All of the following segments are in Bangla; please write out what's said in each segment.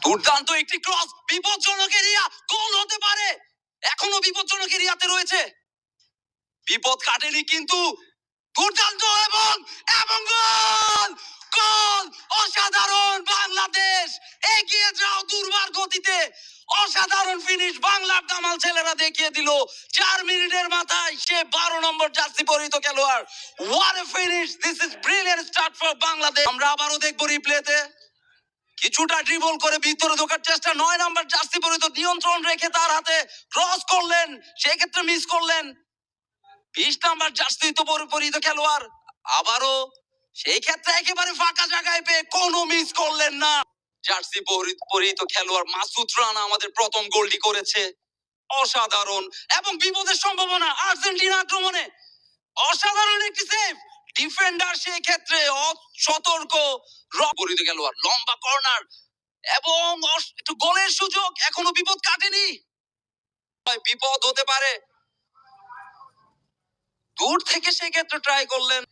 দুর্দান্ত একটি ক্রস, বিপজ্জনক এরিয়া, গোল হতে পারে। এখনো বিপজ্জনক এরিয়াতে রয়েছে, বিপদ কাটেনি কিন্তু দুর্দান্ত এবং এবং গোল গোল অসাধারণ। বাংলাদেশ এগিয়ে যাও দুর্বার গতিতে, অসাধারণ ফিনিশ বাংলার দামাল ছেলেরা দেখিয়ে দিল 4 মিনিটের মাথায় সে 12 নম্বর জার্সি পরিহিত খেলোয়াড়। What a finish, this is brilliant start for Bangladesh. আমরা আবারও দেখবো রিপ্লেতে, কিছুটা ড্রিবল করে ভিতরে ঢোকার চেষ্টা, 9 নম্বর জার্সি পরিহিত নিয়ন্ত্রণ রেখে তার হাতে ক্রস করলেন, সেক্ষেত্রে মিস করলেন 20 নাম্বার জার্সি পরিহিত খেলোয়াড়। আবারও সেই ক্ষেত্রে একেবারে ফাঁকা জায়গায় পেয়ে কোনো মিস করলেন না জার্সি পরিহিত খেলোয়াড় মাসুদ রানা আমাদের প্রথম গোলটি করেছে। অসাধারণ এবং বিপদের সম্ভাবনা আর্জেন্টিনা আক্রমণে, অসাধারণ একটি সেভ ডিফেন্ডার, সেই ক্ষেত্রে সতর্ক পরিহিত খেলোয়াড়, লম্বা কর্নার এবং একটু গোলের সুযোগ, এখনো বিপদ কাটেনি, বিপদ হতে পারে, দূর থেকে সেক্ষেত্রে ট্রাই করলেন।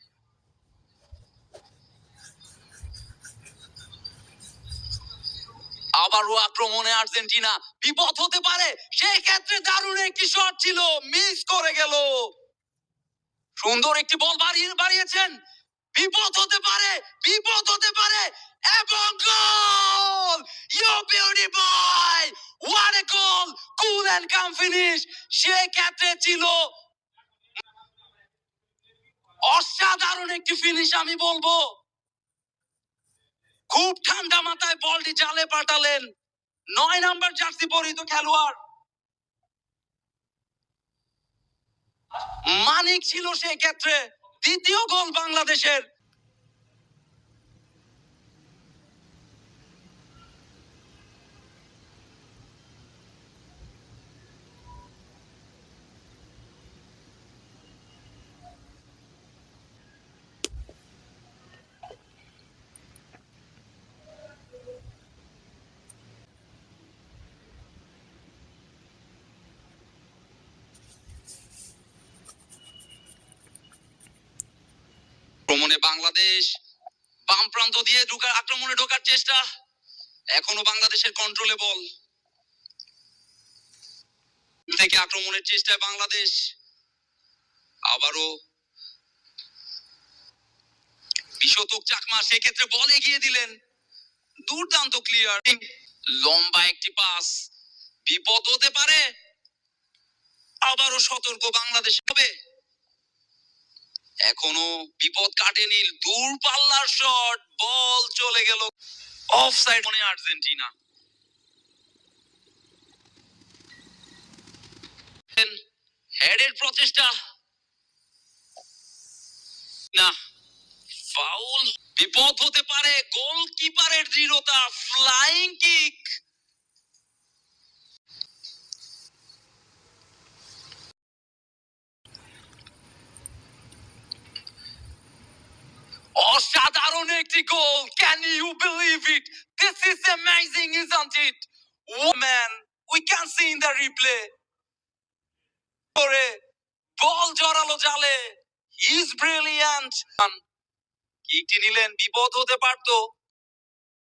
আবারও আক্রমণে আর্জেন্টিনা, বিপদ হতে পারে, সেই ক্ষেত্রে দারুণ একটি শট ছিল, মিস করে গেল। সুন্দর একটি বল বাড়িয়েছেন, বিপদ হতে পারে, বিপদ হতে পারে এবং goal! You beauty boy, what a goal, cool and calm finish. সেই ক্ষেত্রে ছিল অসাধারণ একটি ফিনিশ, আমি বলবো খুব ঠান্ডা মাথায় বলটি জালে পাঠালেন 9 নাম্বার জার্সি পরিহিত খেলোয়াড় মানিক ছিল সেই ক্ষেত্রে। দ্বিতীয় গোল বাংলাদেশের। আক্রমণে বাংলাদেশ, বাম প্রান্ত দিয়ে আক্রমণে ঢোকার চেষ্টা, এখনো বাংলাদেশের কন্ট্রোলে বল, থেকে আক্রমণের চেষ্টায় বাংলাদেশ। আবারও বিশতক চাকমা সেক্ষেত্রে বল এগিয়ে দিলেন, দুর্দান্ত ক্লিয়ার, লম্বা একটি পাস, বিপদ হতে পারে, আবারও সতর্ক বাংলাদেশ হবে, এখনো বিপদ কাটেনি, দূর পাল্লার শট, বল চলে গেল অফসাইড মনে আর্জেন্টিনা। হেডের প্রচেষ্টা না, ফাউল, বিপদ হতে পারে, গোলকিপারের দৃঢ়তা, ফ্লাইং কিক, অসাধারণ একটি goal, can you believe it, this is amazing isn't it, oh man, we can see in the replay, করে বল জড়ালো জালে, হি ইজ ব্রিলিয়ান্ট, কিকটি নিলেন, বিপদ হতে পারতো,